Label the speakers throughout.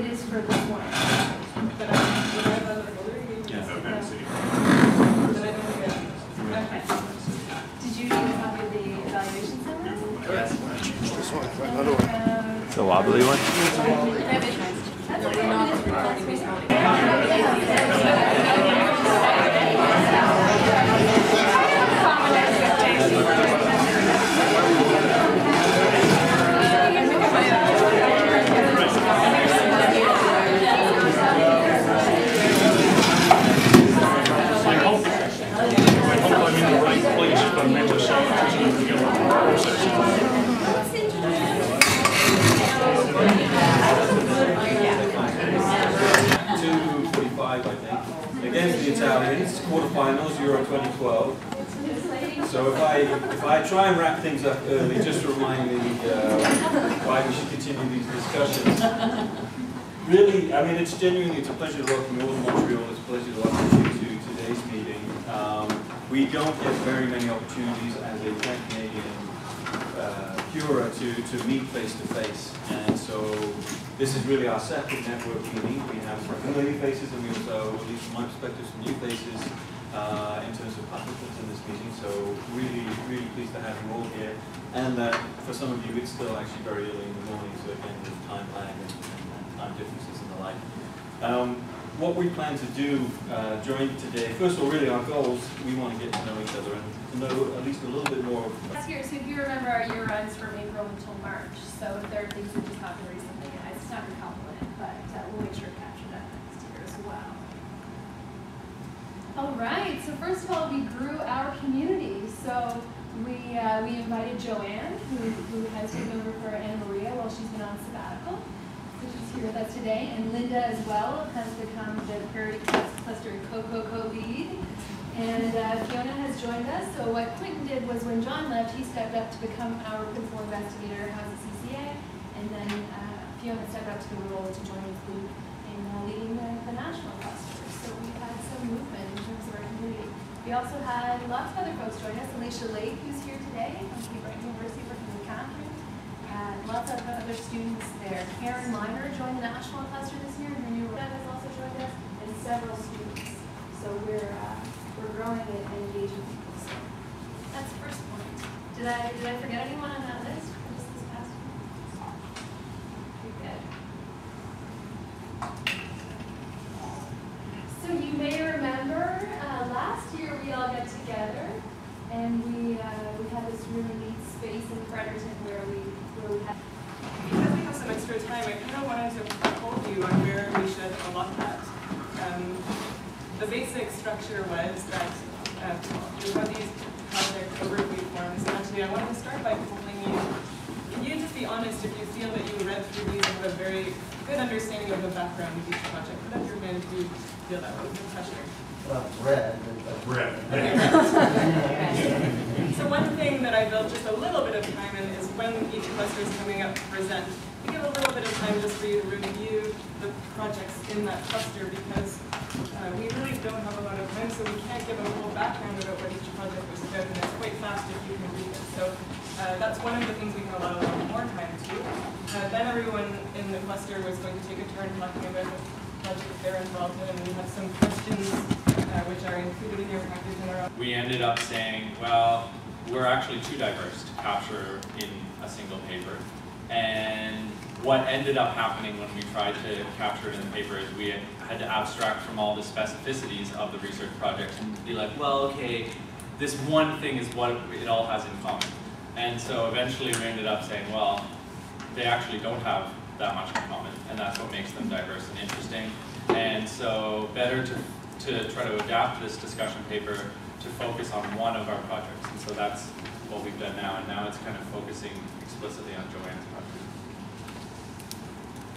Speaker 1: It is for this one.
Speaker 2: But I have another folder.
Speaker 3: Yeah,
Speaker 1: okay. Did you need a copy of the evaluation summary?
Speaker 3: yes.
Speaker 4: This one, another one.
Speaker 5: It's a wobbly one?
Speaker 1: That's okay.
Speaker 3: Against the Italians, quarterfinals, Euro 2012. So if I try and wrap things up early, just to remind me why we should continue these discussions. Really, I mean, it's a pleasure to welcome you all to Montreal. It's a pleasure to welcome you to today's meeting. We don't get very many opportunities as a Canadian Cura to meet face to face, and so this is really our second networking meeting. We have some familiar faces, and we also, at least from my perspective, some new faces in terms of participants in this meeting. So really, really pleased to have you all here, and that for some of you it's still actually very early in the morning, so again with time lag and time differences and the like. What we plan to do during today, first of all, really our goals, we want to get to know each other and to know at least a little bit more.
Speaker 1: Last year, so if you remember, our year runs from April until March. So if there are things that just happened recently, it's not recalculated, but we'll make sure to capture that next year as well. All right. So first of all, we grew our community. So we invited Joanne, who has taken over for Anna Maria while she's been on sabbatical. She's here with us today, and Linda as well has become the Prairie Cluster co-lead, and Fiona has joined us. So what Quentin did was when John left, he stepped up to become our principal investigator as a CCA, and then Fiona stepped up to the role to join the group in leading the national cluster. So we had some movement in terms of our community. We also had lots of other folks join us. Alicia Lake, who's here today from Cape University, working with Catherine. Lots of other students there. Karen Miner joined the national cluster this year, and her new rep has also joined us, and several students. So we're growing and engaging people. So that's the first point. Did I forget anyone on that list? Just this past one? Pretty good. So you may remember last year we all got together, and we had this really neat space in Fredericton where we had.
Speaker 2: Because we have some extra time, I kind of wanted to hold you on where we should allot that. The basic structure was that we have these project overview forms, and actually I wanted to start by polling you. Can you just be honest if you feel that you read through these and have a very good understanding of the background of each project? Put up your hand if you feel that was no pressure.
Speaker 4: Red.
Speaker 2: So one thing that I built just a little bit of time in is when each cluster is coming up to present, we give a little bit of time just for you to review the projects in that cluster, because we really don't have a lot of time, so we can't give a whole background about what each project was about, and it's quite fast if you can read it. So that's one of the things we can allow a lot more time to. Then everyone in the cluster was going to take a turn talking about the project that they're involved in, and we have some questions which are included in your package.
Speaker 5: We ended up saying, well, we're actually too diverse to capture in a single paper. And what ended up happening when we tried to capture it in the paper is we had to abstract from all the specificities of the research projects and be like, well, okay, this one thing is what it all has in common. And so eventually we ended up saying, well, they actually don't have that much in common, and that's what makes them diverse and interesting. And so better to try to adapt this discussion paper to focus on one of our projects. And so that's what we've done now, and now it's kind of focusing explicitly on Joanne's project.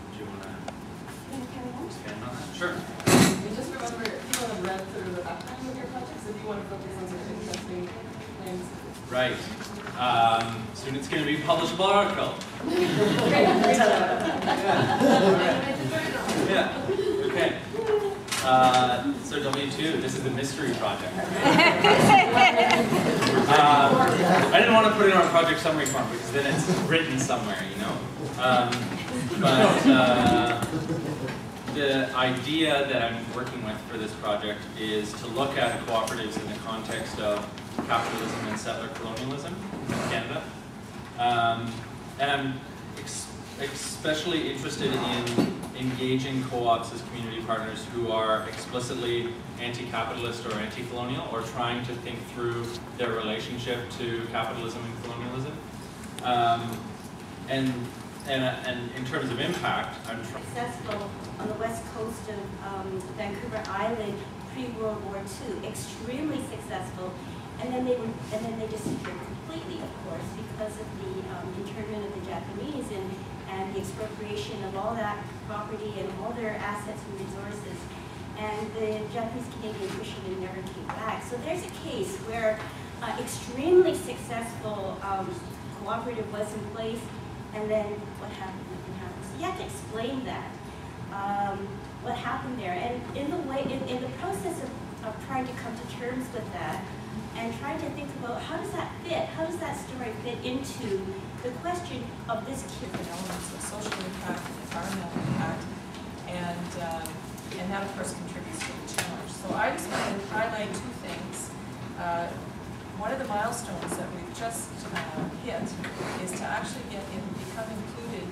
Speaker 5: Do you want to expand on that? Sure.
Speaker 2: And just remember, if you want to read through the background of your projects, if you want to focus on some interesting things.
Speaker 5: Right. Soon it's going to be a publishable article. Yeah. Okay. So domain 2, this is the mystery project. I didn't want to put it on a project summary form because then it's written somewhere, you know. the idea that I'm working with for this project is to look at cooperatives in the context of capitalism and settler colonialism in Canada. And I'm especially interested in engaging co-ops as community partners who are explicitly anti-capitalist or anti-colonial, or trying to think through their relationship to capitalism and colonialism. And in terms of impact, I'm
Speaker 6: successful on the west coast of Vancouver Island pre-World War II, extremely successful, and then they disappeared completely, of course, because of the internment of the Japanese and the expropriation of all that property and all their assets and resources. And the Japanese-Canadian fishermen never came back. So there's a case where extremely successful cooperative was in place, and then what happened? So you have to explain that, what happened there. And in the process of trying to come to terms with that, and trying to think about how does that fit? How does that story fit into the question of this different
Speaker 7: elements of social impact and environmental impact, and that of course contributes to the challenge. So I just want to highlight two things. One of the milestones that we've just hit is to actually become included,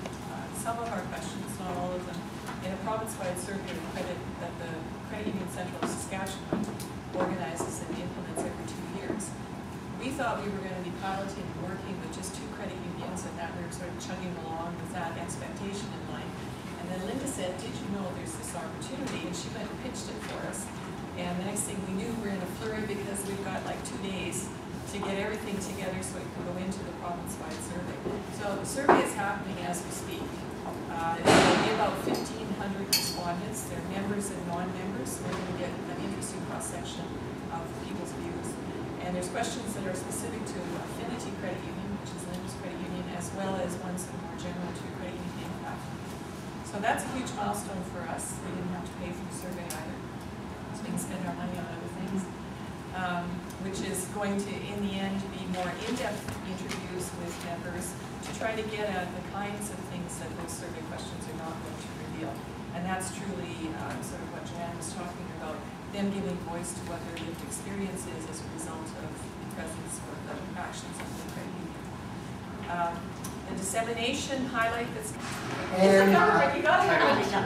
Speaker 7: some of our questions, not all of them, in a province-wide survey that the Credit Union Central of Saskatchewan organizes and implements every 2 years. We thought we were going to be piloting and working with just 2 credit unions, and that we were sort of chugging along with that expectation in mind. And then Linda said, did you know there's this opportunity? And she went and pitched it for us. And the next thing we knew, we're in a flurry because we've got like 2 days to get everything together so it can go into the province-wide survey. So the survey is happening as we speak. There'll be about 1,500 respondents. They're members and non-members, so we're going to get an interesting cross-section of people's views. And there's questions that are specific to Affinity Credit Union, which is Linda's credit union, as well as ones that are more general to credit union impact. So that's a huge milestone for us. We didn't have to pay for the survey either, so we can spend our money on other things, which is going to, in the end, be more in-depth interviews with members to try to get at the kinds of things that those survey questions are not going to reveal. And that's truly sort of what Joanne was talking about, them giving voice to what their lived experience is as a result of the presence or the actions of the credit union. The dissemination highlight that's...
Speaker 1: And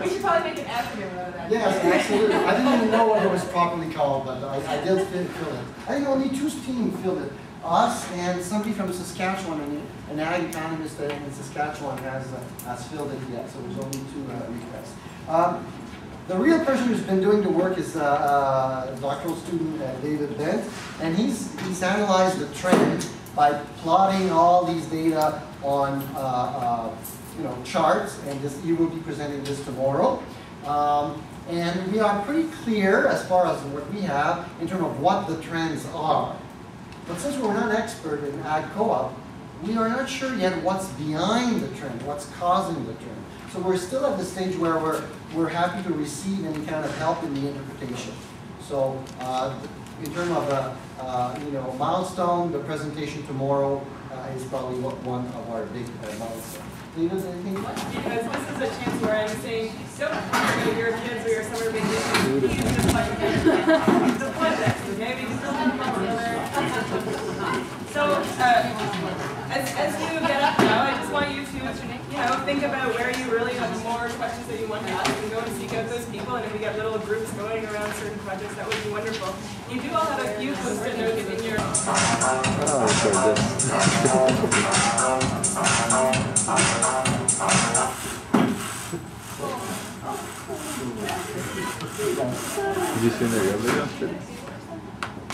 Speaker 1: we should probably make an acronym out of that.
Speaker 4: Yes, absolutely. I didn't even know what it was properly called, but I did fill it. I think only 2 teams filled it. Us and somebody from Saskatchewan, an ag economist in Saskatchewan has filled it yet, so there's only 2 requests. The real person who's been doing the work is doctoral student David Bent, and he's analyzed the trend by plotting all these data on charts, and he will be presenting this tomorrow. And we are pretty clear as far as what we have in terms of what the trends are. But since we're not an expert in ag co-op, we are not sure yet what's behind the trend, what's causing the trend. So we're still at the stage where we're happy to receive any kind of help in the interpretation. So in terms of a milestone, the presentation tomorrow is probably one of our big milestones. David, anything?
Speaker 2: Because this is a chance where I'm saying, don't go to your kids or your summer vacation. Please just like the project, okay? We can still have fun together. So as you get up now, I just want you to, think about where you really have more questions that you want to ask, and go and seek out those people. And if we get little groups going around certain projects, that would be wonderful. You do all have a few post-it notes in your.
Speaker 8: Have you seen their yoga video?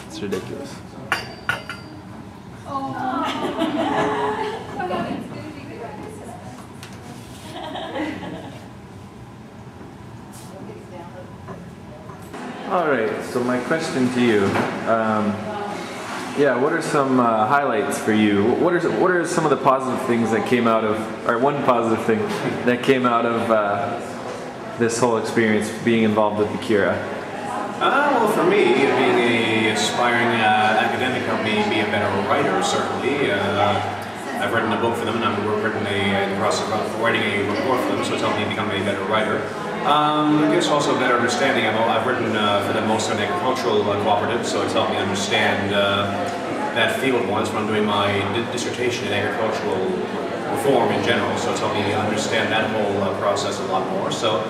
Speaker 8: It's ridiculous. All right, so my question to you, what are some highlights for you? What are some of the positive things that came out of, or one positive thing that came out of this whole experience being involved with the Kira?
Speaker 9: Well, for me, being an aspiring academic helped me be a better writer, certainly. I've written a book for them, and I'm currently in the process of writing a report for them, so it's helped me become a better writer. I guess also a better understanding. I've written for them most on agricultural cooperatives, so it's helped me understand that field once when I'm doing my dissertation in agricultural reform in general. So it's helped me understand that whole process a lot more. So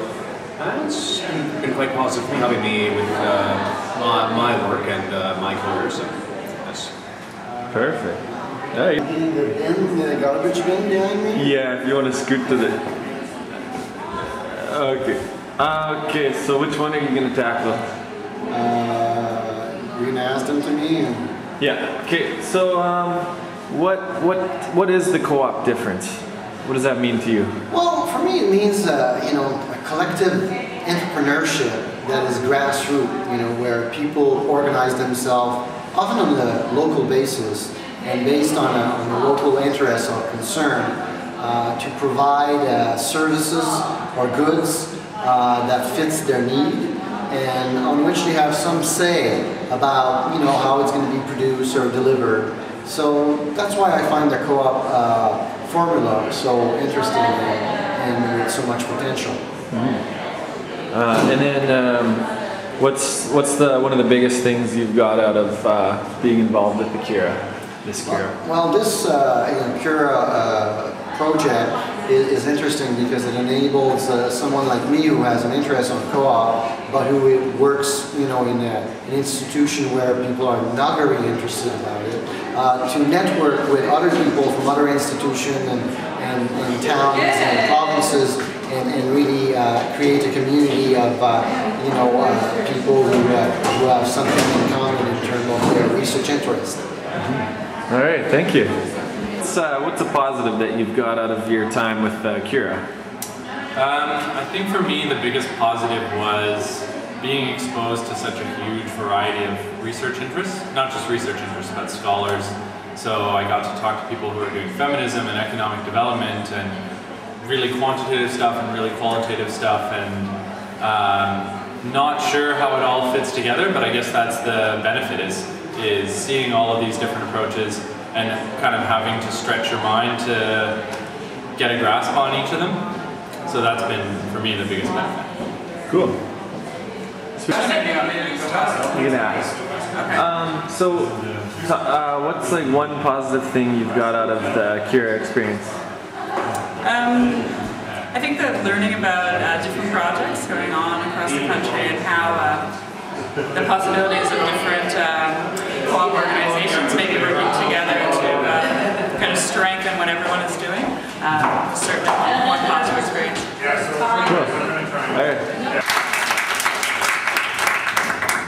Speaker 9: it's been quite positive for me, helping me with my work and my career. So yes.
Speaker 8: Perfect. Hey.
Speaker 4: The garbage bin behind me?
Speaker 8: Yeah, if you want to scoot to the. Okay. Okay, so which one are you going to tackle?
Speaker 4: You're gonna ask them to me? And
Speaker 8: Yeah. Okay, so what is the co-op difference? What does that mean to you?
Speaker 4: well, for me it means a collective entrepreneurship that is grassroots. Where people organize themselves, often on a local basis, and based on a local interest or concern, to provide services or goods that fits their need, and on which they have some say about how it's going to be produced or delivered. So that's why I find the co-op formula so interesting and with so much potential.
Speaker 8: And then what's one of the biggest things you've got out of being involved with the Cura? This Cura.
Speaker 4: Well, this Cura project is interesting because it enables someone like me who has an interest on co-op, but who works, in an institution where people are not very interested about it, to network with other people from other institutions and towns and provinces, and really create a community of people who have something in common in terms of their research interest.
Speaker 8: All right, thank you. What's a positive that you've got out of your time with Cura?
Speaker 5: I think for me the biggest positive was being exposed to such a huge variety of research interests, not just research interests, but scholars. So I got to talk to people who are doing feminism and economic development and really quantitative stuff and really qualitative stuff, and not sure how it all fits together, but I guess that's the benefit is seeing all of these different approaches and kind of having to stretch your mind to get a grasp on each of them. So that's been, for me, the biggest benefit.
Speaker 8: Cool. You can ask. So what's like one positive thing you've got out of the Cura experience?
Speaker 10: I think that learning about different projects going on across the country and how the possibilities of different co-op organizations maybe working together to kind of strengthen what everyone is doing. Certainly one positive experience.
Speaker 8: Cool. All right.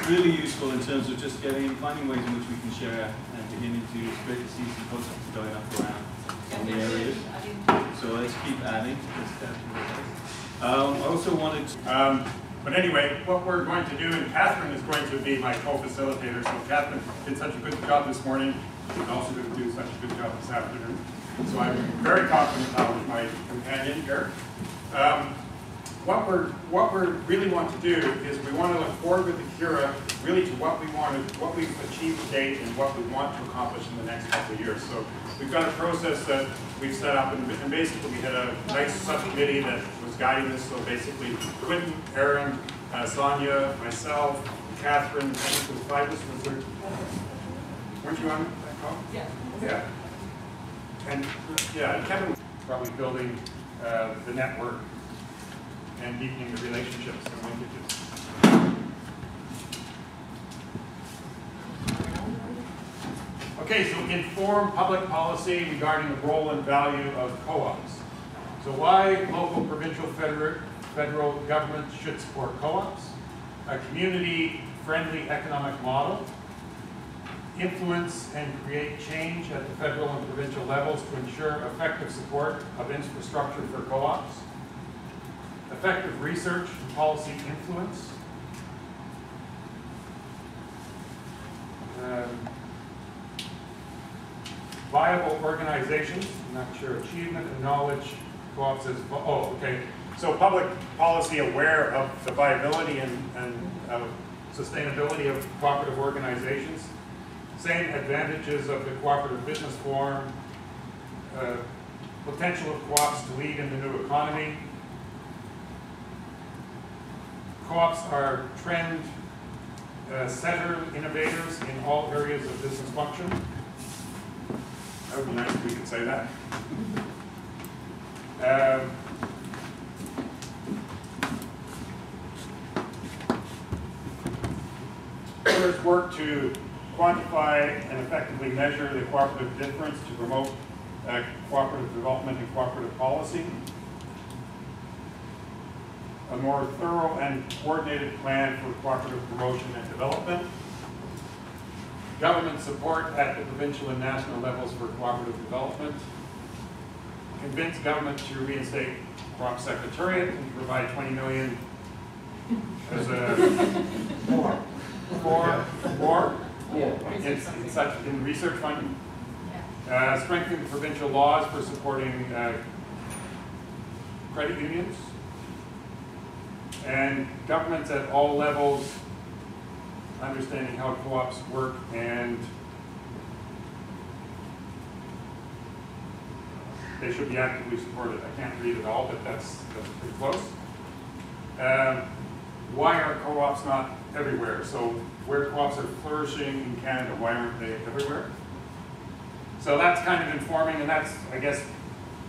Speaker 3: Really useful in terms of just finding ways in which we can share and beginning to, it's great to see some posters going up around in the areas. So let's keep adding. I also wanted to,
Speaker 11: but anyway, what we're going to do, and Catherine is going to be my co-facilitator. So Catherine did such a good job this morning, and also going to do such a good job this afternoon. So I'm very confident now with my companion here. What we really want to do is we want to look forward with the Cura really to what we've achieved to date and what we want to accomplish in the next couple of years. So we've got a process that we've set up, and basically we had a nice subcommittee that was guiding this. So basically Quentin, Aaron, Sonia, myself, Catherine, I think it was five of us. Was there? Weren't you on that call?
Speaker 10: Yeah.
Speaker 11: Yeah. And yeah, Kevin was probably building the network and deepening the relationships and linkages. Okay, so inform public policy regarding the role and value of co-ops. So why local, provincial, federal governments should support co-ops. A community-friendly economic model. Influence and create change at the federal and provincial levels to ensure effective support of infrastructure for co-ops. Effective research and policy influence. Viable organizations, I'm not sure, achievement and knowledge. Co-op says, oh, okay. So public policy aware of the viability and sustainability of cooperative organizations. Same advantages of the cooperative business form. Potential of co-ops to lead in the new economy. co-ops are trend setter innovators in all areas of business function. That would be nice if we could say that. There's work to quantify and effectively measure the cooperative difference to promote cooperative development and cooperative policy. A more thorough and coordinated plan for cooperative promotion and development. Government support at the provincial and national levels for cooperative development. Convince government to reinstate Co-op Secretariat and provide $20 million as a in research funding. Strengthen provincial laws for supporting credit unions. And governments at all levels understanding how co-ops work and they should be actively supported. I can't read it all, but that's pretty close. Why are co-ops not everywhere? So where co-ops are flourishing in Canada, why aren't they everywhere? So that's kind of informing, and that's, I guess,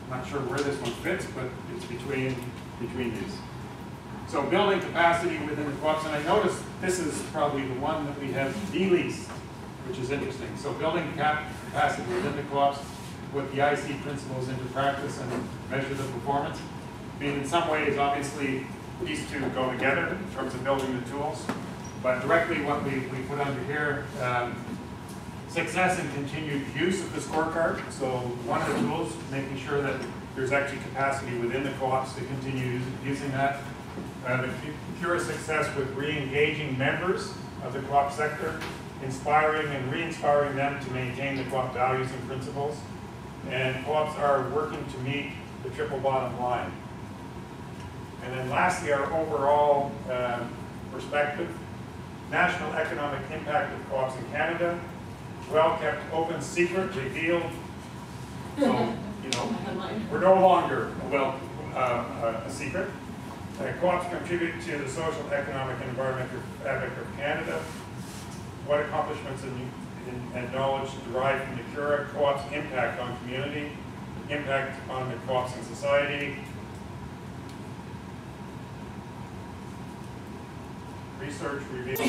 Speaker 11: I'm not sure where this one fits, but it's between these. So building capacity within the co-ops, and I noticed this is probably the one that we have the least, which is interesting. So building capacity within the co-ops, put the IC principles into practice and measure the performance. I mean, in some ways, obviously, these two go together in terms of building the tools. But directly what we put under here, success and continued use of the scorecard. So one of the tools, making sure that there's actually capacity within the co-ops to continue using that. The Cura success with re-engaging members of the co-op sector, inspiring and re-inspiring them to maintain the co-op values and principles. And co-ops are working to meet the triple bottom line. And then lastly, our overall perspective. National economic impact of co-ops in Canada. Well-kept open secret revealed. So, you know, we're no longer a secret. Co-ops contribute to the social, economic, and environmental fabric of Canada. What accomplishments and knowledge derived from the Cura, co-ops' impact on community, impact on the co-ops in society, research reveals.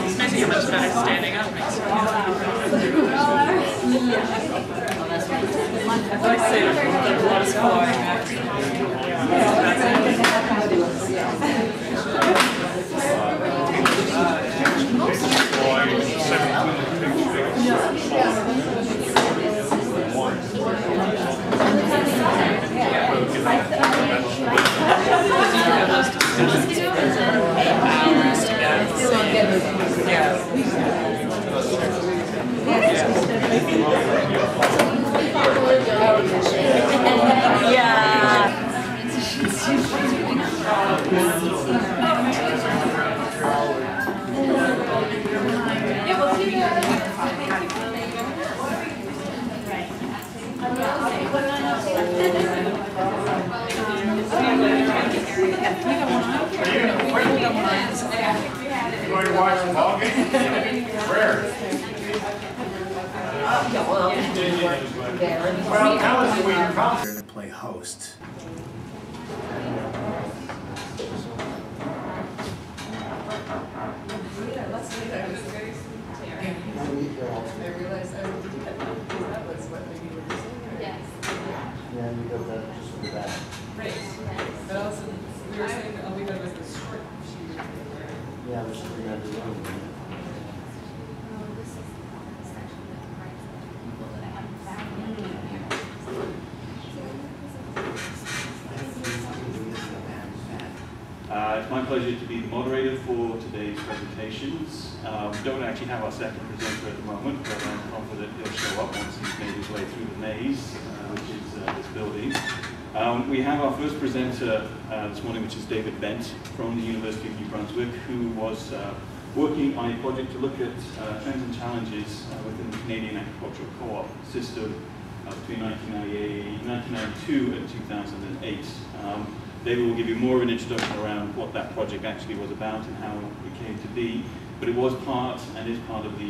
Speaker 10: It's amazing how much better standing up makes you I like to say the blood is flowing
Speaker 11: Going to watch the ball game? Where? Well, how is we probably to play host?
Speaker 7: I realized that was what maybe you were using.
Speaker 1: Yes.
Speaker 4: Yeah, you got that just for that.
Speaker 7: Right. But also, we were saying that all we had was this short sheet.
Speaker 4: Yeah, this is we had to do.
Speaker 3: It's my pleasure to be the moderator for today's presentations. We don't actually have our second presenter at the moment, but I'm confident he'll show up once he's made his way through the maze, which is this building. We have our first presenter this morning, which is David Bent from the University of New Brunswick, who was working on a project to look at trends and challenges within the Canadian agricultural co-op system between 1992 and 2008. David will give you more of an introduction around what that project actually was about and how it came to be, but it was part and is part of the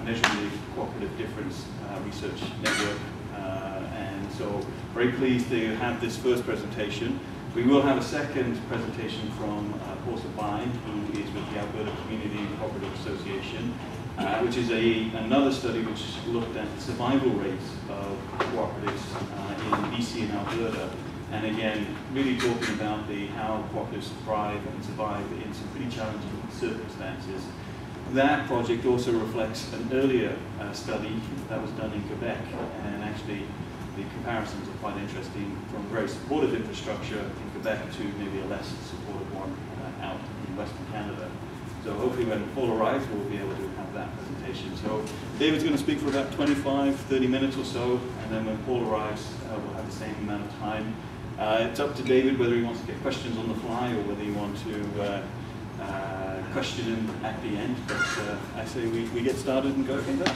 Speaker 3: Measuring the Cooperative Difference Research Network, and so very pleased to have this first presentation. We will have a second presentation from Paul Sabine, who is with the Alberta Community Cooperative Association, which is another study which looked at the survival rates of cooperatives in BC and Alberta. And again, really talking about how cooperatives thrive and survive in some pretty challenging circumstances. That project also reflects an earlier study that was done in Quebec, and actually the comparisons are quite interesting, from very supportive infrastructure in Quebec to maybe a less supportive one out in Western Canada. So hopefully when Paul arrives, we'll be able to have that presentation. So David's going to speak for about 25, 30 minutes or so, and then when Paul arrives, we'll have the same amount of time. It's up to David whether he wants to get questions on the fly or whether he wants to question him at the end. But I say we get started and go from there.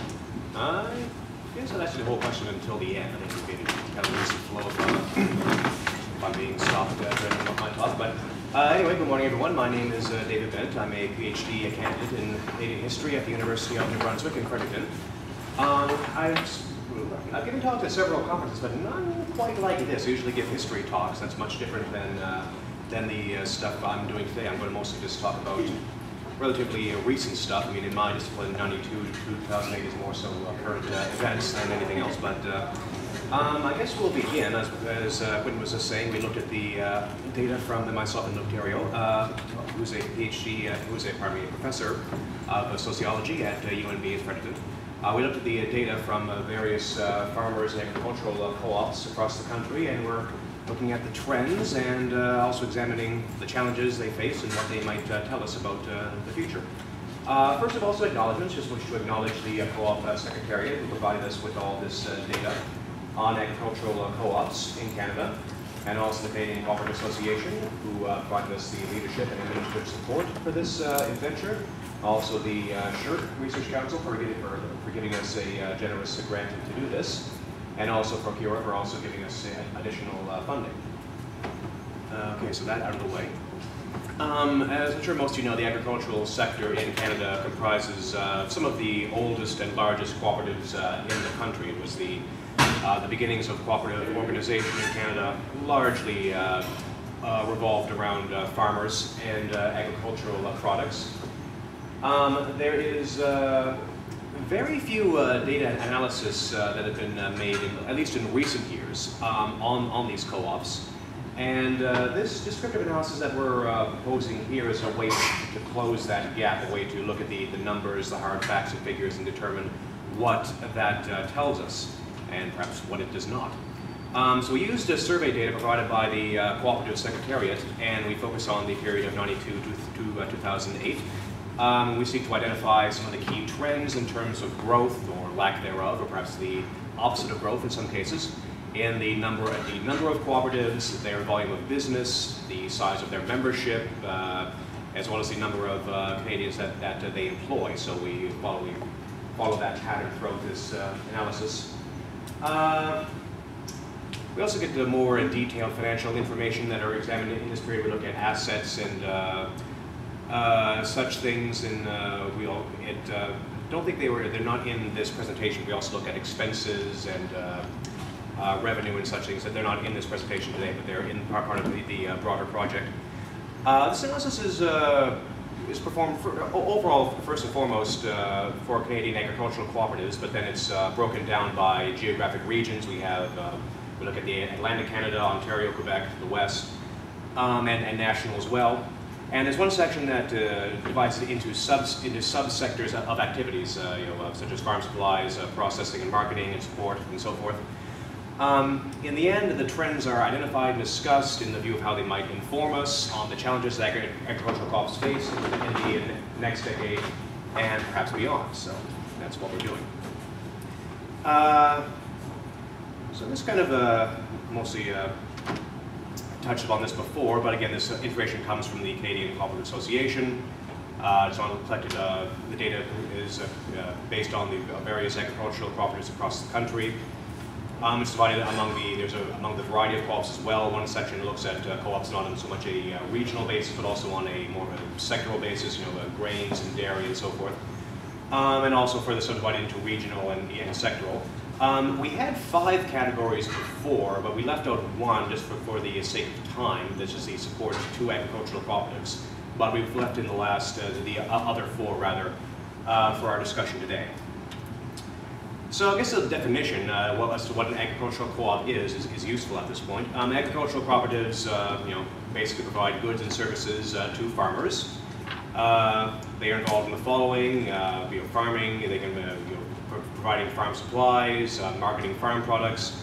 Speaker 9: I guess I'll ask you the whole question until the end. I think we kind of lose the flow if I'm being stopped during my talk. But anyway, good morning, everyone. My name is David Bent. I'm a PhD candidate in Canadian history at the University of New Brunswick in Fredericton. I've given talks at several conferences, but none quite like this. I usually give history talks. That's much different than the stuff I'm doing today. I'm going to mostly just talk about relatively recent stuff. I mean, in my discipline, 92 to 2008 is more so current events than anything else. But I guess we'll begin. As Quentin was just saying, we looked at the data from myself and Ontario, who's a PhD, who's a professor of sociology at UNB in Fredericton. We looked at the data from various farmers and agricultural co-ops across the country, and we're looking at the trends and also examining the challenges they face and what they might tell us about the future. First of all, some acknowledgements. Just wish to acknowledge the co-op secretariat who provided us with all this data on agricultural co-ops in Canada, and also the Canadian Cooperative Association who provided us the leadership and administrative support for this adventure. Also the SHIRT Research Council for giving us a generous grant to do this, and also Procura for also giving us additional funding. Okay, so that out of the way. As I'm sure most of you know, the agricultural sector in Canada comprises some of the oldest and largest cooperatives in the country. It was the beginnings of cooperative organization in Canada largely revolved around farmers and agricultural products. There is very few data analysis that have been made, at least in recent years, on these co-ops. And this descriptive analysis that we're proposing here is a way to close that gap, a way to look at the numbers, the hard facts and figures, and determine what that tells us, and perhaps what it does not. So we used survey data provided by the Cooperative Secretariat, and we focus on the period of 92 to 2008. We seek to identify some of the key trends in terms of growth or lack thereof, or perhaps the opposite of growth in some cases, in the number of cooperatives, their volume of business, the size of their membership, as well as the number of Canadians that they employ. So we follow that pattern throughout this analysis. We also get the more detailed financial information that are examined in this period. We look at assets and such things, and don't think they're not in this presentation. We also look at expenses and revenue and such things that they're not in this presentation today, but they're in part of the broader project. This analysis is performed overall, first and foremost, for Canadian agricultural cooperatives, but then it's broken down by geographic regions. We look at the Atlantic Canada, Ontario, Quebec, the West, and national as well. And there's one section that divides it into subsectors of activities, such as farm supplies, processing and marketing and support, and so forth. In the end, the trends are identified and discussed in the view of how they might inform us on the challenges that agricultural co-ops face in the next decade and perhaps beyond. So that's what we're doing. So this kind of mostly touched upon this before, but again, this information comes from the Canadian Cooperative Association. It's on collected. The data is based on the various agricultural cooperatives across the country. It's divided among the variety of co-ops as well. One section looks at co-ops not on so much a regional basis, but also on a more of a sectoral basis, grains and dairy and so forth. And also further subdivided into regional and sectoral. We had 5 categories before, but we left out one just for the sake of time. This is the support to agricultural cooperatives. But we've left in the last, the other 4 rather, for our discussion today. So I guess the definition as to what an agricultural co-op is useful at this point. Agricultural cooperatives, basically provide goods and services to farmers. They are involved in the following: farming. They can providing farm supplies, marketing farm products,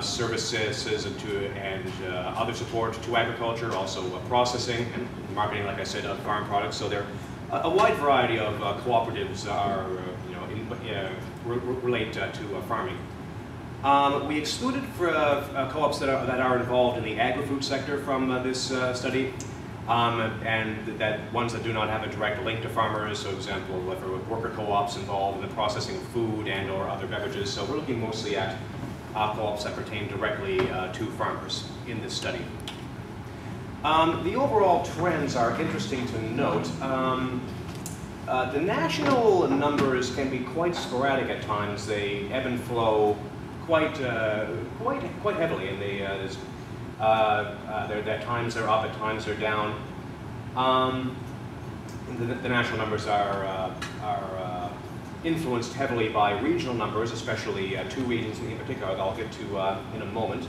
Speaker 9: services and other support to agriculture, also processing and marketing, like I said, of farm products. So there are a wide variety of cooperatives are relate to farming. We excluded co-ops that are involved in the agri-food sector from this study, and that ones that do not have a direct link to farmers. So, for example, worker co-ops involved in the processing of food and/or other beverages. So we're looking mostly at co-ops that pertain directly to farmers in this study. The overall trends are interesting to note. The national numbers can be quite sporadic at times. They ebb and flow quite heavily, and at times they're up, at times they're down. The national numbers are influenced heavily by regional numbers, especially 2 regions in particular that I'll get to in a moment.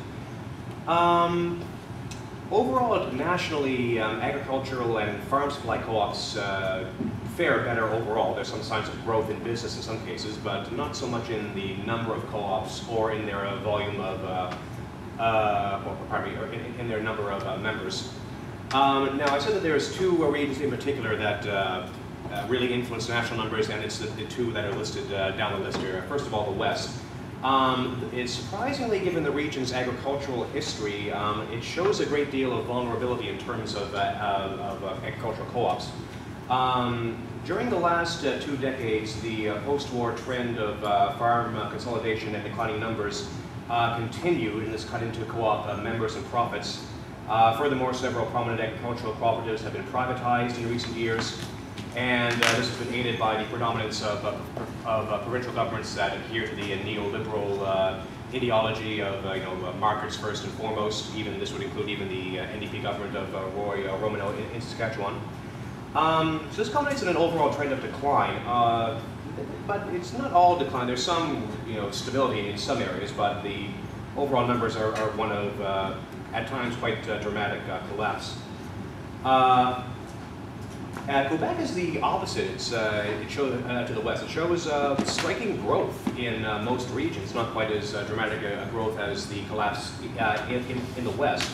Speaker 9: Overall, nationally, agricultural and farm supply co-ops fare better overall. There's some signs of growth in business in some cases, but not so much in the number of co-ops or in their volume of, or in their number of members. Now, I said that there's 2 regions in particular that really influence national numbers, and it's the 2 that are listed down the list here. First of all, the West. It's surprisingly, given the region's agricultural history, it shows a great deal of vulnerability in terms of agricultural co-ops. During the last 2 decades, the post-war trend of farm consolidation and declining numbers continued, and this cut into co-op members and profits. Furthermore, several prominent agricultural cooperatives have been privatized in recent years, and this has been aided by the predominance of provincial governments that adhere to the neoliberal ideology of markets first and foremost. Even this would include even the NDP government of Roy Romano in Saskatchewan. So this culminates in an overall trend of decline, but it's not all decline. There's some stability in some areas, but the overall numbers are one of at times quite dramatic collapse. Quebec is the opposite. It shows to the west. It shows striking growth in most regions. Not quite as dramatic a growth as the collapse in the west.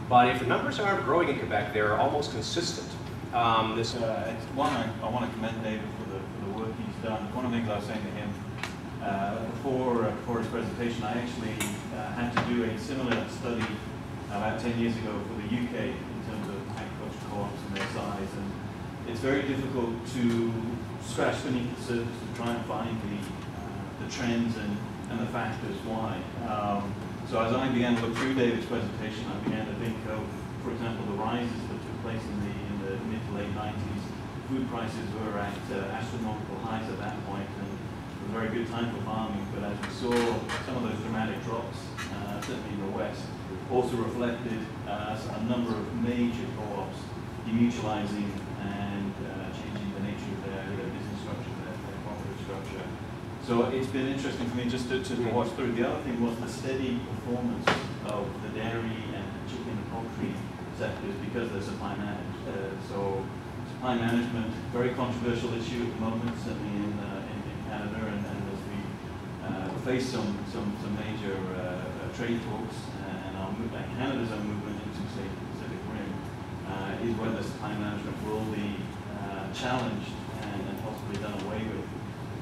Speaker 9: But if the numbers aren't growing in Quebec, they're almost consistent.
Speaker 3: It's one I want to commend David for the work he's done. One of the things I was saying to him for his presentation, I actually had to do a similar study about 10 years ago for the UK in terms of agriculture co-ops and their size. And it's very difficult to scratch beneath the surface to try and find the trends and the factors why. So as I began to look through David's presentation, I began to think of, for example, the rises that took place in the mid to late 90s. Food prices were at astronomical highs at that point, and it was a very good time for farming. But as we saw, some of those dramatic drops, certainly in the West, also reflected a number of major co-ops demutualizing and changing the nature of their business structure, their cooperative structure. So it's been interesting for me just to watch through. The other thing was the steady performance of the dairy and chicken and poultry sectors because they're supply managed. So supply management, very controversial issue at the moment, certainly in Canada, and as we face some major trade talks, and Canada's own movement into say the Pacific Rim, is whether supply management will be challenged and possibly done away with.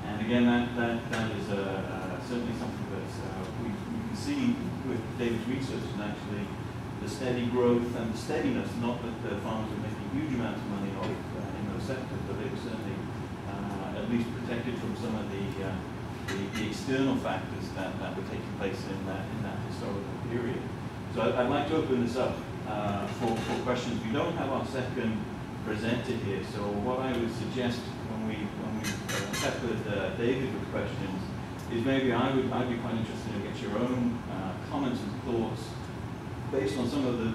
Speaker 3: And again, that is certainly something that we can see with David's research, and actually the steady growth and the steadiness, not that the farmers are making huge amounts of money off in those sector, but they were certainly at least protected from some of the external factors that were taking place in that historical period. So I'd like to open this up for questions. We don't have our second presenter here, so what I would suggest when we peppered David with questions is maybe I'd be quite interested to get your own comments and thoughts based on some of the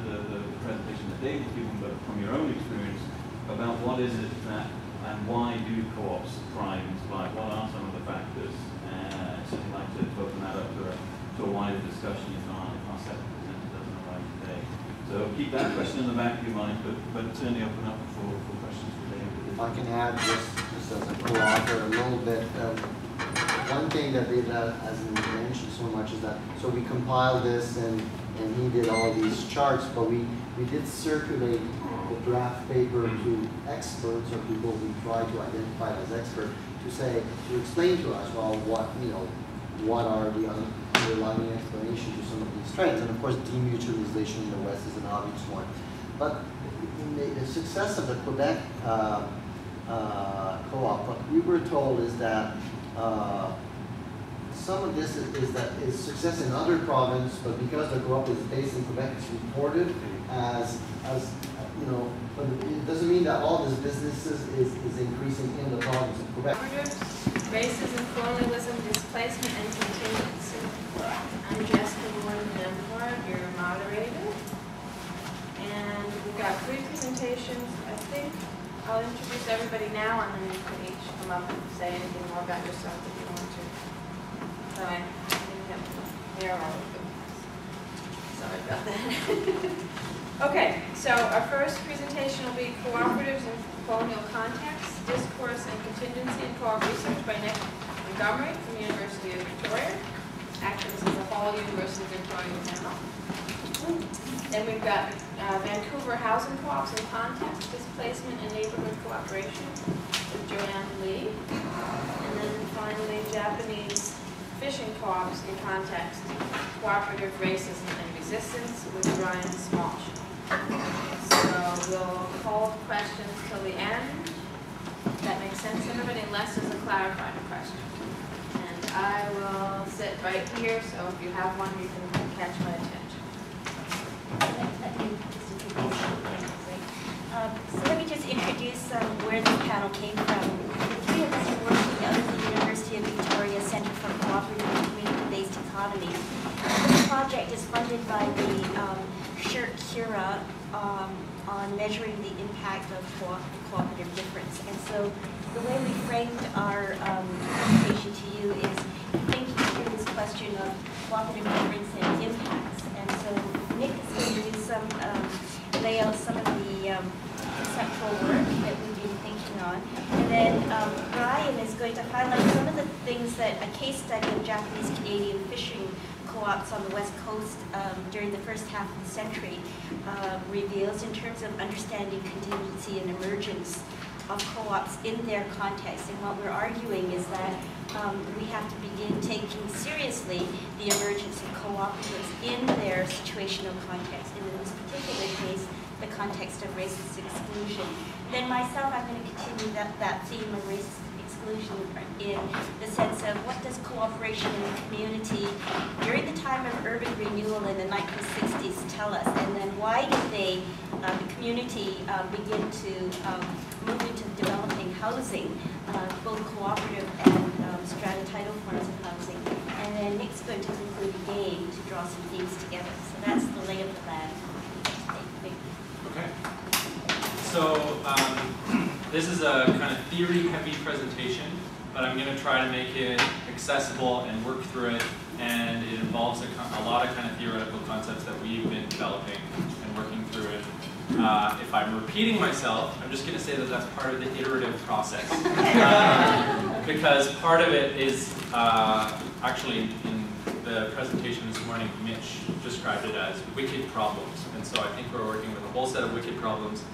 Speaker 3: presentation that David's given, but from your own experience about what is it that and why do co-ops thrive and survive? What are some of the factors? I'd certainly like to open that up to a wider discussion if our second presenter doesn't arrive today. So keep that question in the back of your mind, but certainly open up for questions for David.
Speaker 4: If I can add just as a co-author a little bit, one thing that David hasn't mentioned so much is that, so we compiled this and he did all these charts, but we did circulate the draft paper to experts or people we try to identify as experts to explain to us, well, what are the underlying explanations to some of these trends. And of course, demutualization in the West is an obvious one. But in the success of the Quebec co-op, what we were told is that some of this is success in other provinces, but because the co-op is based in Quebec, it's reported as but it doesn't mean that all this businesses is increasing in the province of Quebec.
Speaker 12: Racism, colonialism, displacement, and contingency. I'm Jessica Warren-Denmore, your moderator. And we've got 3 presentations. I think I'll introduce everybody now, and then you can each come up and say anything more about yourself if you want to. Sorry, I didn't have my hair all over the place. Sorry about that. Okay, so our first presentation will be Cooperatives in Colonial Contexts, Discourse and Contingency in Co-op Research by Nick Montgomery from the University of Victoria. Actually, this is the whole University of Victoria now. Then we've got Vancouver Housing Co-ops in Context, Displacement and Neighborhood Cooperation with Joanne Lee. And then finally, Japanese Fishing Co-ops in Context, Cooperative Racism and Resistance with Brian Smallsh. So we'll hold questions till the end. That makes sense, everybody, unless there's a clarifying question. And I will sit right here, so if you have one, you can catch my attention.
Speaker 6: So let me just introduce where this panel came from. The 3 of us are working out of the University of Victoria Centre for Cooperative and Community-Based Economy. This project is funded by the Cura on measuring the impact of cooperative difference. And so the way we framed our presentation to you is thinking through this question of cooperative difference and impacts. And so Nick is going to do lay out some of the conceptual work that we've been thinking on. And then Brian is going to highlight some of the things that a case study of Japanese-Canadian fishing co-ops on the West Coast during the first half of the century reveals in terms of understanding contingency and emergence of co-ops in their context. And what we're arguing is that we have to begin taking seriously the emergence of cooperatives in their situational context, and in this particular case, the context of racist exclusion. Then myself, I'm going to continue that theme of racist exclusion in the sense of what does cooperation in the community during the time of urban renewal in the 1960s tell us, and then why did they, the community, begin to move into developing housing, both cooperative and strata title forms of housing. And then Nick's going to conclude a game to draw some themes together. So that's the lay of the land.
Speaker 5: Okay. So this is a kind of theory-heavy presentation, but I'm going to try to make it accessible and work through it, and it involves a lot of kind of theoretical concepts that we've been developing and working through it. If I'm repeating myself, I'm just going to say that that's part of the iterative process. Because part of it is actually in the presentation this morning, Mitch described it as wicked problems. And so I think we're working with a whole set of wicked problems.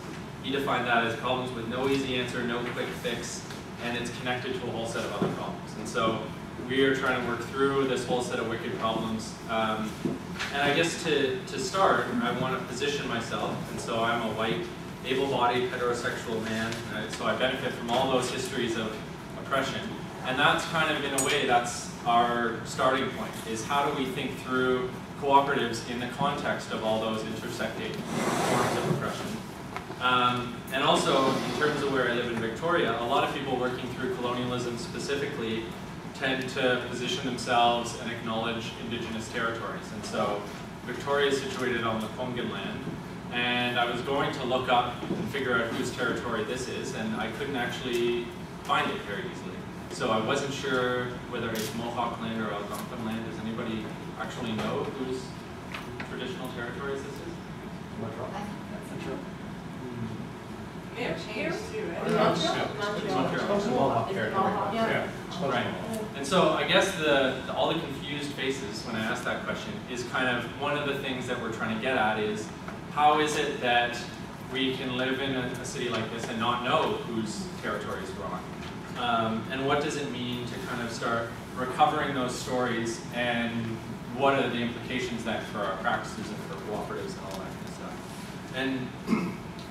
Speaker 5: He defined that as problems with no easy answer, no quick fix, and it's connected to a whole set of other problems. And so we are trying to work through this whole set of wicked problems. And I guess to start, I want to position myself, and so I'm a white able-bodied heterosexual man, so I benefit from all those histories of oppression. And that's kind of, in a way, that's our starting point, is how do we think through cooperatives in the context of all those intersecting forms of oppression. And also, in terms of where I live in Victoria, a lot of people working through colonialism specifically tend to position themselves and acknowledge Indigenous territories. And so Victoria is situated on the Lekwungen land, and I was going to look up and figure out whose territory this is, and I couldn't actually find it very easily. So I wasn't sure whether it's Mohawk land or Algonquin land. Does anybody actually know whose traditional territories this is?
Speaker 7: May have changed too, right?
Speaker 5: Right. And so I guess all the confused faces when I asked that question is kind of one of the things that we're trying to get at is how is it that we can live in a city like this and not know whose territories we're on? And what does it mean to kind of start recovering those stories, and what are the implications then for our practices and for cooperatives and all that kind of stuff? And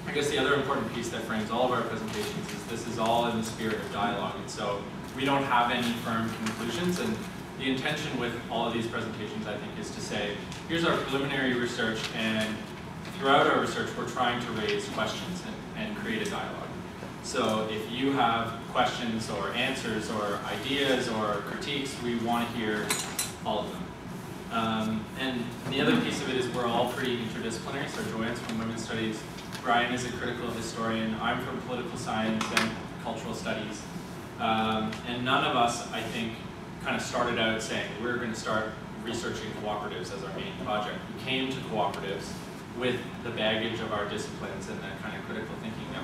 Speaker 5: I guess the other important piece that frames all of our presentations is this is all in the spirit of dialogue, and so we don't have any firm conclusions, and the intention with all of these presentations, I think, is to say, here's our preliminary research, and throughout our research we're trying to raise questions and create a dialogue. So if you have questions or answers or ideas or critiques, we want to hear all of them. And the other piece of it is we're all pretty interdisciplinary. So Joanne's from Women's Studies, Brian is a critical historian, I'm from political science and cultural studies. And none of us, I think, kind of started out saying we're going to start researching cooperatives as our main project. We came to cooperatives with the baggage of our disciplines and the kind of critical thinking that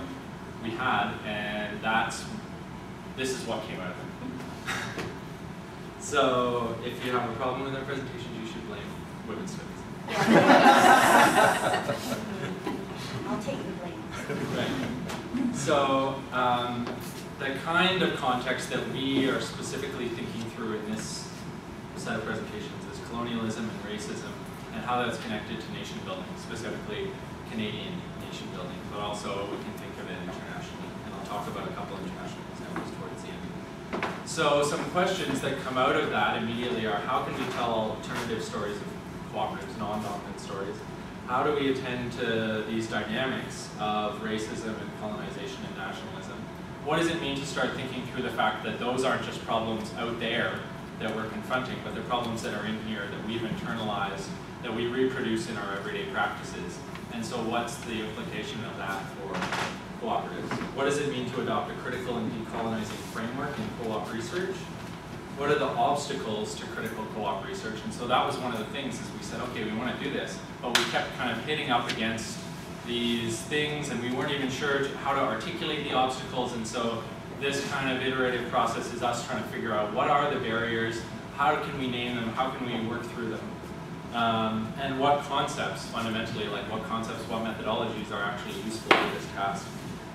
Speaker 5: we had, and this is what came out of it. So if you have a problem with our presentations, you should blame Women's Studies.
Speaker 6: I'll take the blame.
Speaker 5: Right. So the kind of context that we are specifically thinking through in this set of presentations is colonialism and racism, and how that's connected to nation building, specifically Canadian nation building, but also we can think of it internationally. And I'll talk about a couple of international examples towards the end. So some questions that come out of that immediately are, how can we tell alternative stories of cooperatives, non-dominant stories? How do we attend to these dynamics of racism and colonization and nationalism? What does it mean to start thinking through the fact that those aren't just problems out there that we're confronting, but they're problems that are in here that we've internalized, that we reproduce in our everyday practices? And so what's the implication of that for cooperatives? What does it mean to adopt a critical and decolonizing framework in co-op research? What are the obstacles to critical co-op research? And so that was one of the things is we said, okay, we want to do this, but we kept kind of hitting up against these things and we weren't even sure how to articulate the obstacles, and so this kind of iterative process is us trying to figure out what are the barriers, how can we name them, how can we work through them, and what concepts, fundamentally, like what concepts, what methodologies are actually useful for this task.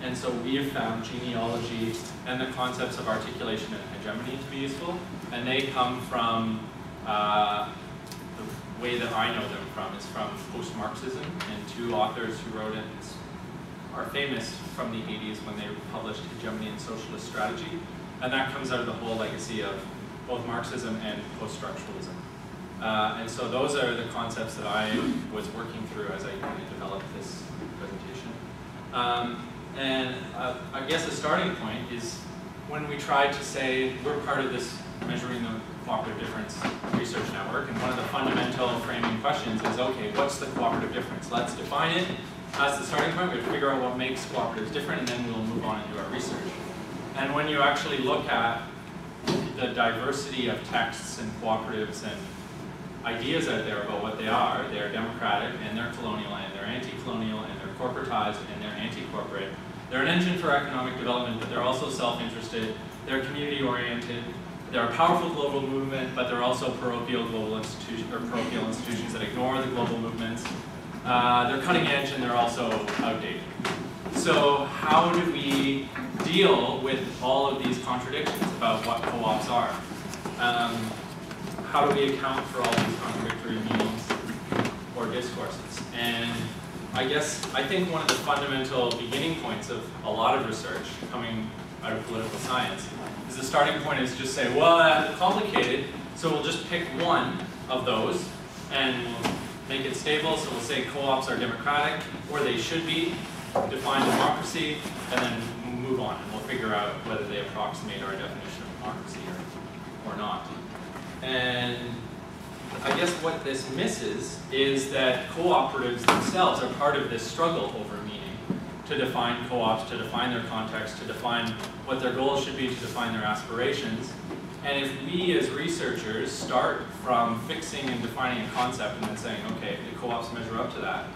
Speaker 5: And so we have found genealogy and the concepts of articulation and hegemony to be useful, and they come from, the way that I know them from is from post-Marxism, and two authors who wrote it are famous from the 80s when they published Hegemony and Socialist Strategy, and that comes out of the whole legacy of both Marxism and post-structuralism. And so those are the concepts that I was working through as I kind of developed this presentation. I guess a starting point is when we tried to say we're part of this Measuring the Cooperative Difference research network, and one of the fundamental framing questions is, okay, what's the cooperative difference? Let's define it. That's the starting point. We have to figure out what makes cooperatives different, and then we'll move on and do our research. And when you actually look at the diversity of texts and cooperatives and ideas out there about what they are, they're democratic and they're colonial and they're anti-colonial and they're corporatized and they're anti-corporate. They're an engine for economic development, but they're also self-interested. They're community-oriented. They're a powerful global movement, but they're also parochial global institutions or parochial institutions that ignore the global movements. They're cutting edge and they're also outdated. So how do we deal with all of these contradictions about what co-ops are? How do we account for all these contradictory meanings or discourses? And I think one of the fundamental beginning points of a lot of research coming out of political science is the starting point is just say, well, that's complicated, so we'll just pick one of those and we'll make it stable. So we'll say co-ops are democratic, or they should be, define democracy, and then move on, and we'll figure out whether they approximate our definition of democracy or not. And I guess what this misses is that cooperatives themselves are part of this struggle over meaning, to define co-ops, to define their context, to define what their goals should be, to define their aspirations. And if we as researchers start from fixing and defining a concept and then saying, okay, the co-ops measure up to that,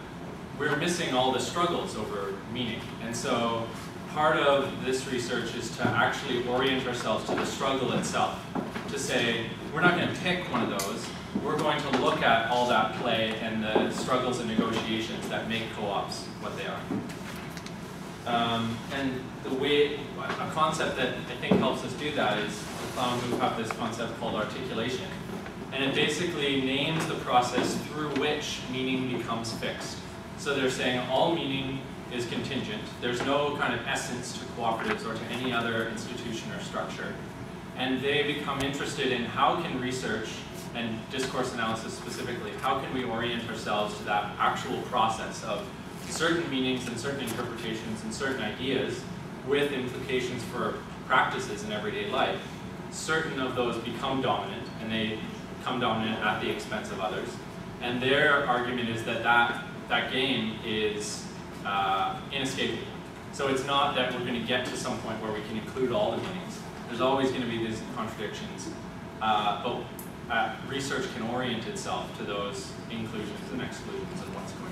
Speaker 5: we're missing all the struggles over meaning. And so part of this research is to actually orient ourselves to the struggle itself, to say, we're not going to pick one of those, we're going to look at all that play and the struggles and negotiations that make co-ops what they are. And the way, a concept that I think helps us do that is the clown who have this concept called articulation. And it basically names the process through which meaning becomes fixed. So they're saying all meaning is contingent. There's no kind of essence to cooperatives or to any other institution or structure. And they become interested in how can research, and discourse analysis specifically, how can we orient ourselves to that actual process of certain meanings and certain interpretations and certain ideas with implications for practices in everyday life. Certain of those become dominant, and they become dominant at the expense of others. And their argument is that that game is inescapable. So it's not that we're going to get to some point where we can include all the meanings. There's always going to be these contradictions. But research can orient itself to those inclusions and exclusions and what's going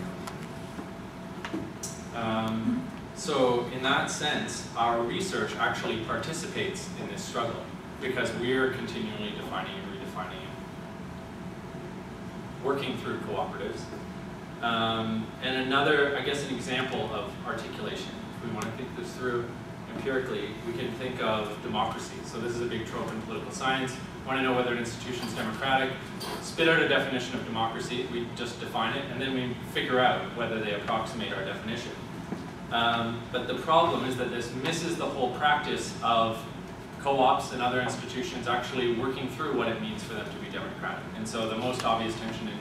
Speaker 5: on. So in that sense, our research actually participates in this struggle because we're continually defining and redefining it, working through cooperatives. And another, I guess, an example of articulation, if we want to think this through empirically, we can think of democracy. So this is a big trope in political science. Want to know whether an institution is democratic? Spit out a definition of democracy. We just define it, and then we figure out whether they approximate our definition. But the problem is that this misses the whole practice of co-ops and other institutions actually working through what it means for them to be democratic. And so the most obvious tension in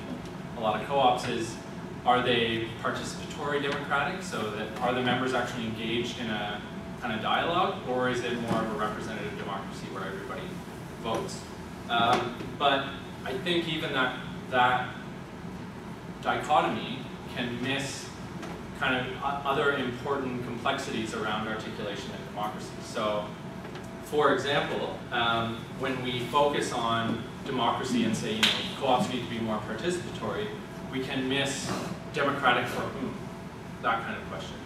Speaker 5: a lot of co-ops is, are they participatory democratic, so that are the members actually engaged in a kind of dialogue, or is it more of a representative democracy where everybody votes? But I think even that dichotomy can miss kind of other important complexities around articulation and democracy. So, for example, when we focus on democracy and say, co-ops need to be more participatory, we can miss democratic for whom? That kind of question.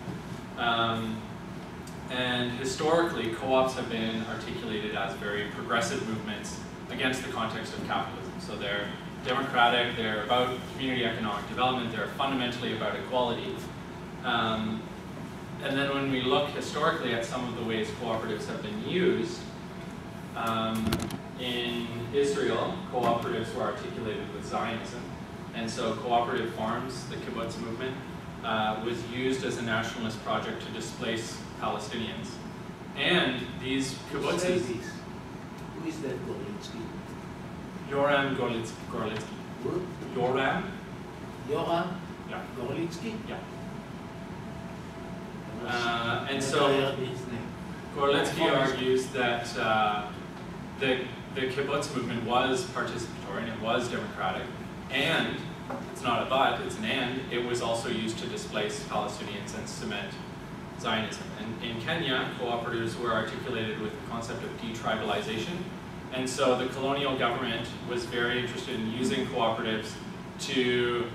Speaker 5: And historically, co-ops have been articulated as very progressive movements against the context of capitalism. So they're democratic, they're about community economic development, they're fundamentally about equality. And then when we look historically at some of the ways cooperatives have been used, in Israel, cooperatives were articulated with Zionism. And so cooperative farms, the kibbutz movement, was used as a nationalist project to displace Palestinians. And these kibbutzes...
Speaker 13: Who is that Gorlitsky?
Speaker 5: Yoram Gorlitsky.
Speaker 13: Who?
Speaker 5: Yoram?
Speaker 13: Yoram?
Speaker 5: Yeah.
Speaker 13: Gorlitsky?
Speaker 5: Yeah. And so Gorlitsky argues that the kibbutz movement was participatory and it was democratic, and it's not a but, it's an and, it was also used to displace Palestinians and cement Zionism. And in Kenya, cooperatives were articulated with the concept of detribalization, and so the colonial government was very interested in using cooperatives to,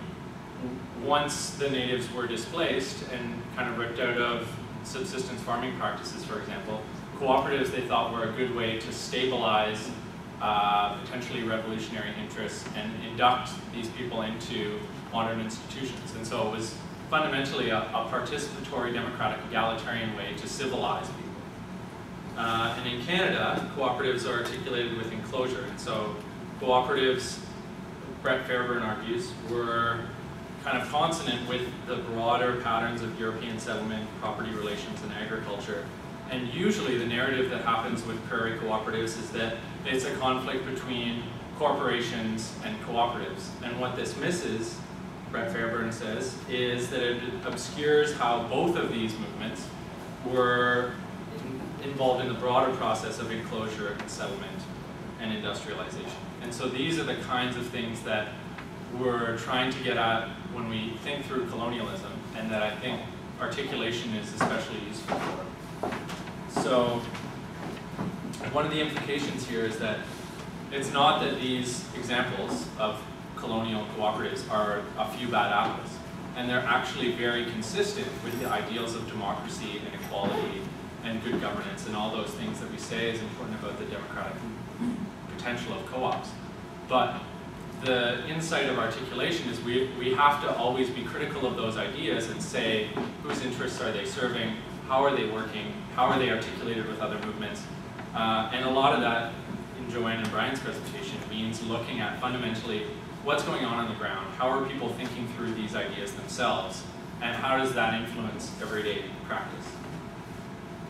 Speaker 5: once the natives were displaced and kind of ripped out of subsistence farming practices, for example, cooperatives they thought were a good way to stabilize potentially revolutionary interests and induct these people into modern institutions. And so it was fundamentally a participatory, democratic, egalitarian way to civilize people. And in Canada, cooperatives are articulated with enclosure. And so cooperatives, Brett Fairburn argues, were kind of consonant with the broader patterns of European settlement, property relations, and agriculture. And usually the narrative that happens with prairie cooperatives is that it's a conflict between corporations and cooperatives. And what this misses, Brett Fairburn says, is that it obscures how both of these movements were involved in the broader process of enclosure and settlement and industrialization. And so these are the kinds of things that we're trying to get at when we think through colonialism, and that I think articulation is especially useful for. So one of the implications here is that it's not that these examples of colonial cooperatives are a few bad apples, and they're actually very consistent with the ideals of democracy and equality and good governance and all those things that we say is important about the democratic potential of co-ops. But the insight of articulation is we have to always be critical of those ideas and say, whose interests are they serving, how are they working, how are they articulated with other movements, and a lot of that in Joanne and Brian's presentation means looking at fundamentally what's going on the ground, how are people thinking through these ideas themselves, and how does that influence everyday practice.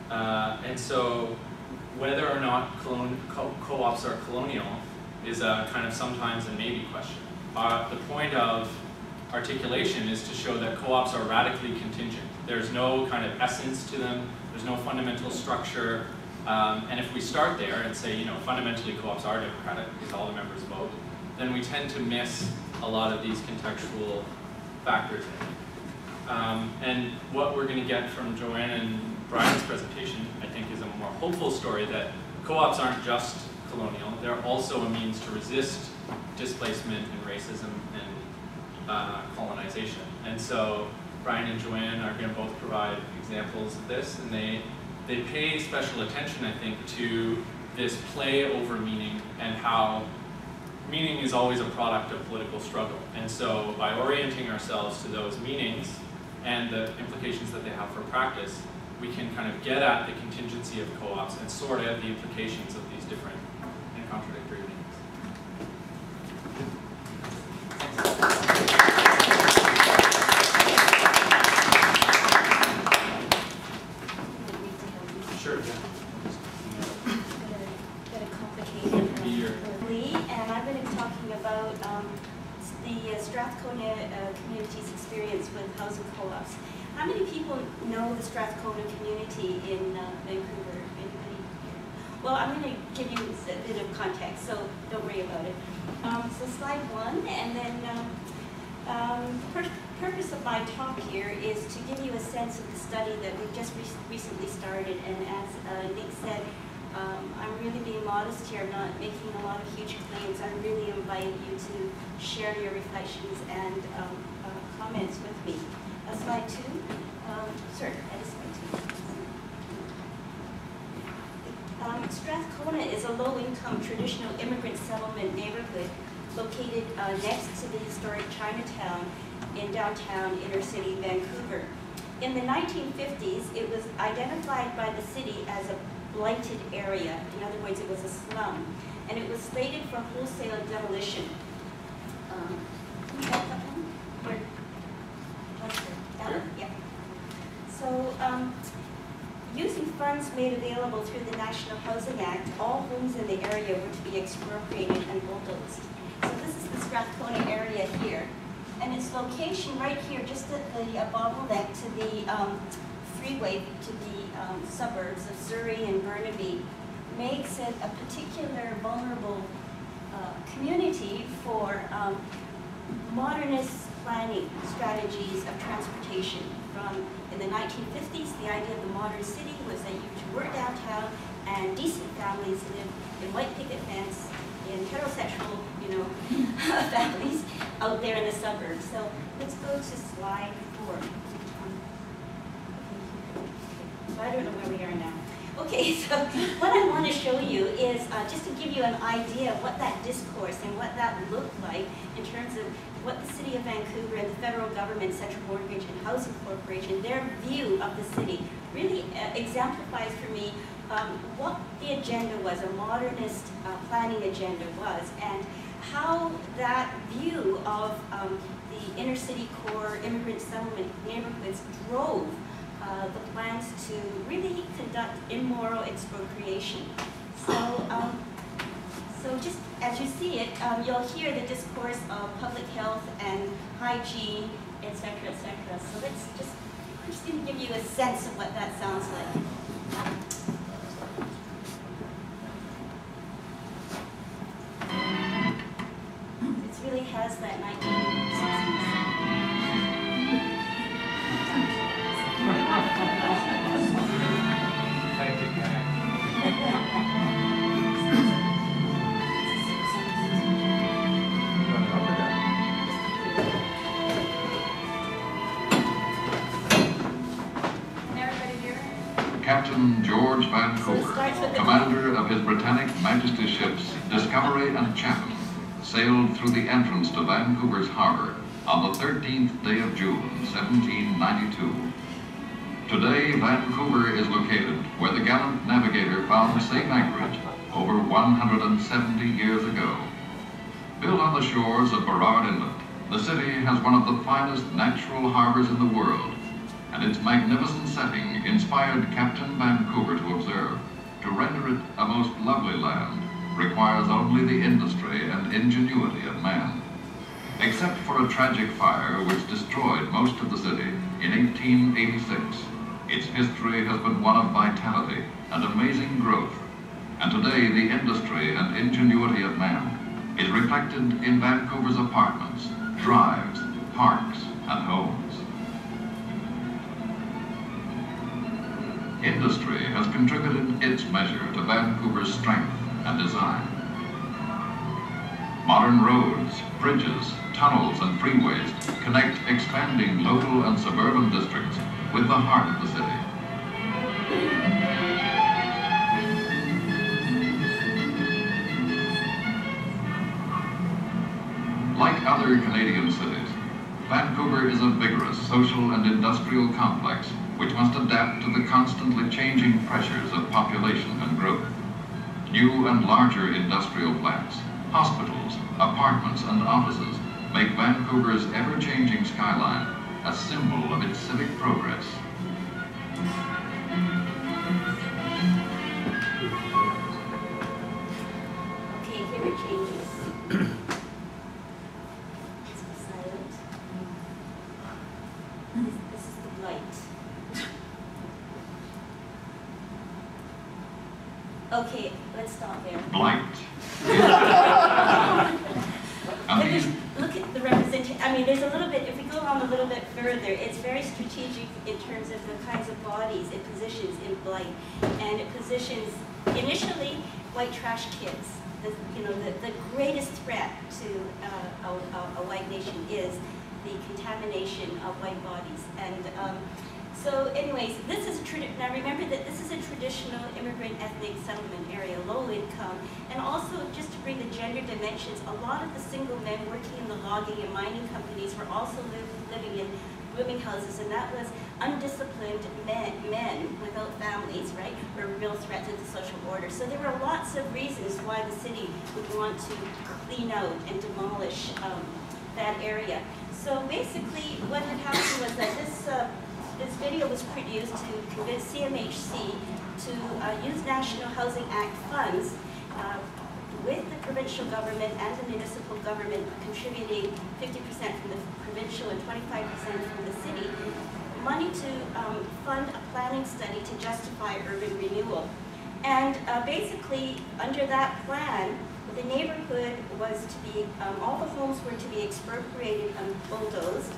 Speaker 5: And so whether or not co-ops are colonial is a kind of sometimes and maybe question. The point of articulation is to show that co-ops are radically contingent. There's no kind of essence to them, there's no fundamental structure, and if we start there and say, fundamentally co-ops are democratic because all the members vote, then we tend to miss a lot of these contextual factors in. And what we're going to get from Joanne and Brian's presentation, I think, is a more hopeful story that co-ops aren't just colonial, they're also a means to resist displacement and racism and colonization. And so Brian and Joanne are going to both provide examples of this, and they pay special attention, I think, to this play over meaning and how meaning is always a product of political struggle. And so by orienting ourselves to those meanings and the implications that they have for practice, we can kind of get at the contingency of co-ops and sort out the implications of these different and contradictory meanings. Sure, yeah.
Speaker 6: Got a complicated and I'm going to be talking about the Strathcona community's experience with housing co-ops. How many people know the Strathcona community in Vancouver? Anybody here? Well, I'm going to give you a bit of context, so don't worry about it. So slide one, and then the purpose of my talk here is to give you a sense of the study that we've just recently started, and as Nick said, I'm really being modest here. I'm not making a lot of huge claims. I really invite you to share your reflections and comments with me. Slide two. Sorry, that is slide two. Strathcona is a low-income traditional immigrant settlement neighborhood located next to the historic Chinatown in downtown inner city Vancouver. In the 1950s, it was identified by the city as a blighted area. In other words, it was a slum, and it was slated for wholesale demolition. Yeah. So, using funds made available through the National Housing Act, all homes in the area were to be expropriated and bulldozed. So this is the Strathcona area here, and its location right here, just at the bottleneck to the freeway to the suburbs of Surrey and Burnaby, makes it a particular vulnerable community for modernist planning strategies of transportation. In the 1950s, the idea of the modern city was that you were downtown and decent families lived in white picket fence, in heterosexual, families out there in the suburbs. So let's go to slide 4. I don't know where we are now. Okay, so what I want to show you is just to give you an idea of what that discourse and what that looked like in terms of what the City of Vancouver and the federal government, Central Mortgage and Housing Corporation, their view of the city really exemplifies for me what the agenda was, a modernist planning agenda was, and how that view of the inner city core immigrant settlement neighborhoods drove the plans to really conduct immoral expropriation. So just as you see it, you'll hear the discourse of public health and hygiene, etc., etc. So I'm just going to give you a sense of what that sounds like. It really has that 1960s.
Speaker 14: Captain George Vancouver, commander of His Britannic Majesty's ships Discovery and Chatham, sailed through the entrance to Vancouver's harbor on the 13th day of June, 1792. Today, Vancouver is located where the gallant navigator found safe anchorage over 170 years ago. Built on the shores of Burrard Inlet, the city has one of the finest natural harbors in the world, and its magnificent setting inspired Captain Vancouver to observe, to render it a most lovely land requires only the industry and ingenuity of man. Except for a tragic fire which destroyed most of the city in 1886, its history has been one of vitality and amazing growth, and today the industry and ingenuity of man is reflected in Vancouver's apartments, drives, parks, and homes. Industry has contributed its measure to Vancouver's strength and design. Modern roads, bridges, tunnels, and freeways connect expanding local and suburban districts with the heart of the city. Like other Canadian cities, Vancouver is a vigorous social and industrial complex which must adapt to the constantly changing pressures of population and growth. New and larger industrial plants, hospitals, apartments, and offices make Vancouver's ever-changing skyline a symbol of its civic progress.
Speaker 6: Okay, here it changes. It's silent. This is the blight. Okay, let's stop there.
Speaker 14: Blight.
Speaker 6: Look at the representation. I mean, there's a little bit, if we go on a little bit further, it's very strategic in terms of the kinds of bodies it positions in blight. And it positions, initially, white trash kids. The greatest threat to a white nation is the contamination of white bodies. And so anyways, this is now remember that this is a traditional immigrant ethnic settlement area, low income, and also just to bring the gender dimensions, a lot of the single men working in the logging and mining companies were also living in rooming houses, and that was undisciplined men without families, right, were a real threat to the social order. So there were lots of reasons why the city would want to clean out and demolish that area. So basically what had happened was that this video was produced to convince CMHC to use National Housing Act funds with the provincial government and the municipal government contributing 50% from the provincial and 25% from the city, money to fund a planning study to justify urban renewal. And basically, under that plan, the neighborhood was to be, all the homes were to be expropriated and bulldozed,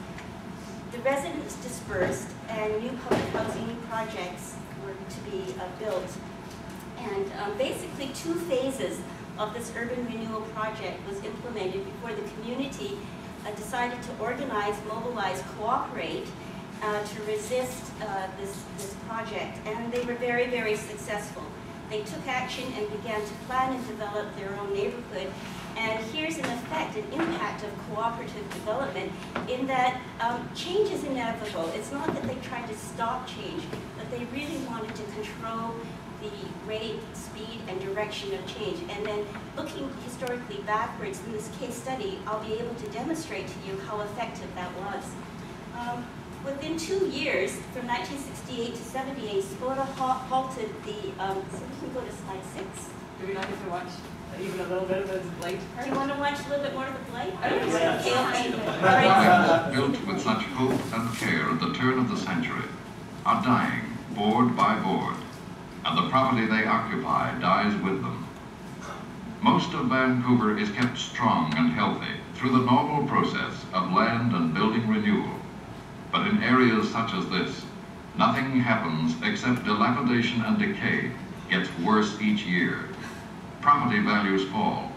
Speaker 6: the residents dispersed, and new public housing projects were to be built. And basically 2 phases of this urban renewal project was implemented before the community decided to organize, mobilize, cooperate to resist this project. And they were very, very successful. They took action and began to plan and develop their own neighborhood. And here's an effect, an impact of cooperative development in that change is inevitable. It's not that they tried to stop change, but they really wanted to control the rate, speed, and direction of change. And then looking historically backwards in this case study, I'll be able to demonstrate to you how effective that was. Within 2 years, from 1968 to 78, SCOTA halted the, so we can go to slide 6.
Speaker 10: Do we not get to watch even a little bit of the blight part?
Speaker 6: Do you want to watch a little bit more of the blight?
Speaker 10: Yeah.
Speaker 6: Okay, okay. All
Speaker 14: Buildings
Speaker 6: right.
Speaker 14: built with such hope and care at the turn of the century are dying board by board, and the property they occupy dies with them. Most of Vancouver is kept strong and healthy through the normal process of land and building renewal. But in areas such as this, nothing happens except dilapidation and decay gets worse each year. Property values fall,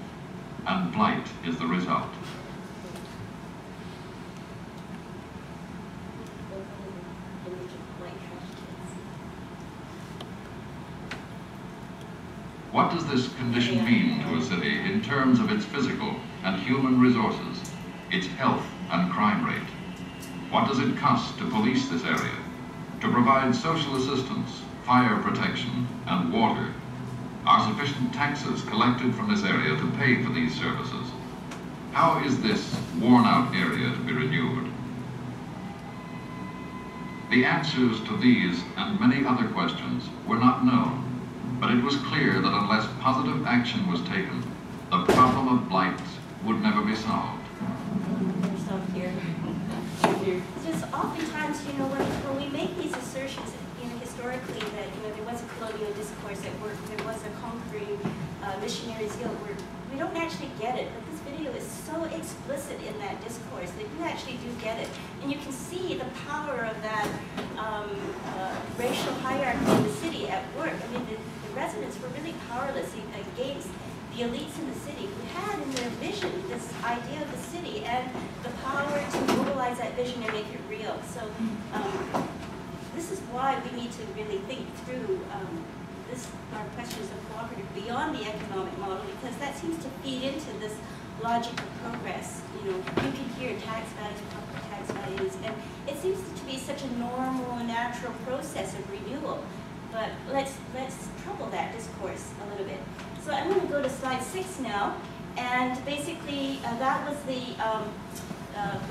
Speaker 14: and blight is the result. What does this condition mean to a city in terms of its physical and human resources, its health and crime rate? What does it cost to police this area, to provide social assistance, fire protection, and water? Are sufficient taxes collected from this area to pay for these services? How is this worn-out area to be renewed? The answers to these and many other questions were not known, but it was clear that unless positive action was taken, the problem of blight would never be solved.
Speaker 6: Stop here. Just oftentimes, when we make these assertions, historically, that there was a colonial discourse at work, there was a conquering missionary zeal at work, we don't actually get it. But this video is so explicit in that discourse that you actually do get it, and you can see the power of that racial hierarchy in the city at work. I mean, the residents were really powerless against the elites in the city who had in their vision this idea of the city and the power to mobilize that vision and make it real. So this is why we need to really think through our questions of cooperative beyond the economic model, because that seems to feed into this logic of progress. You can hear tax values, property tax values, and it seems to be such a normal, natural process of renewal. But let's trouble that discourse a little bit. So I'm going to go to slide 6 now, and basically that was the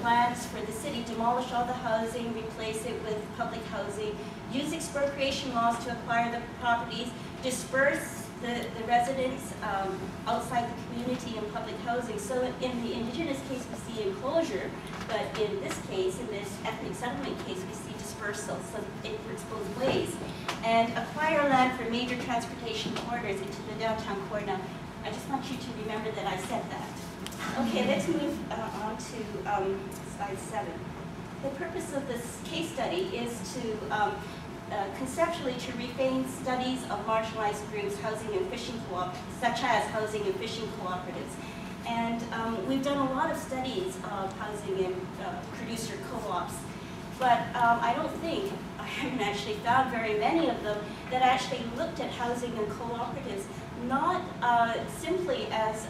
Speaker 6: plans for the city: demolish all the housing, replace it with public housing, use expropriation laws to acquire the properties, disperse the residents outside the community in public housing. So in the Indigenous case, we see enclosure, but in this case, in this ethnic settlement case, we see dispersal. So it works both ways. And acquire land for major transportation corridors into the downtown core. Now, I just want you to remember that I said that. Okay, let's move on to slide 7. The purpose of this case study is to conceptually to reframe studies of marginalized groups, housing and fishing such as housing and fishing cooperatives. And we've done a lot of studies of housing and producer co-ops, but I haven't actually found very many of them that actually looked at housing and cooperatives not simply as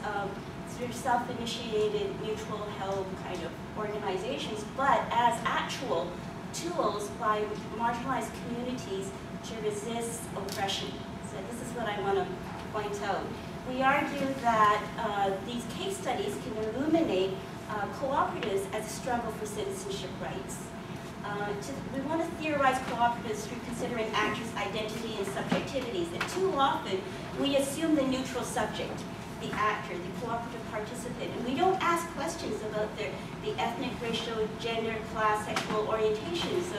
Speaker 6: sort of self-initiated, mutual held kind of organizations, but as actual tools by marginalized communities to resist oppression. So this is what I want to point out. We argue that these case studies can illuminate cooperatives as a struggle for citizenship rights. We want to theorize cooperatives through considering actors' identity and subjectivities. And too often, we assume the neutral subject, the actor, the cooperative participant, and we don't ask questions about the ethnic, racial, gender, class, sexual orientations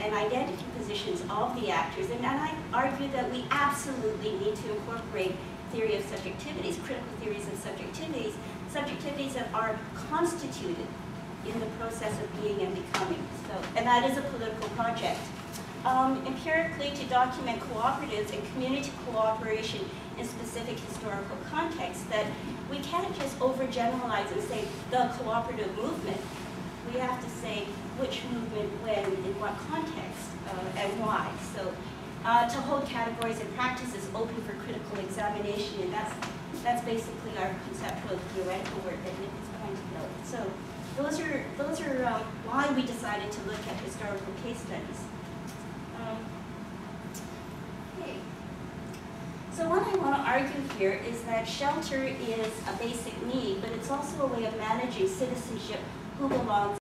Speaker 6: and identity positions of the actors. And I argue that we absolutely need to incorporate theory of subjectivities, critical theories of subjectivities, subjectivities that are constituted in the process of being and becoming. And that is a political project. Empirically, to document cooperatives and community cooperation in specific historical contexts, that we can't just overgeneralize and say the cooperative movement. We have to say which movement, when, in what context, and why. So to hold categories and practices open for critical examination, and that's basically our conceptual theoretical work that Nick is pointing out. So those are why we decided to look at historical case studies. Okay. argue here is that shelter is a basic need, but it's also a way of managing citizenship, who belongs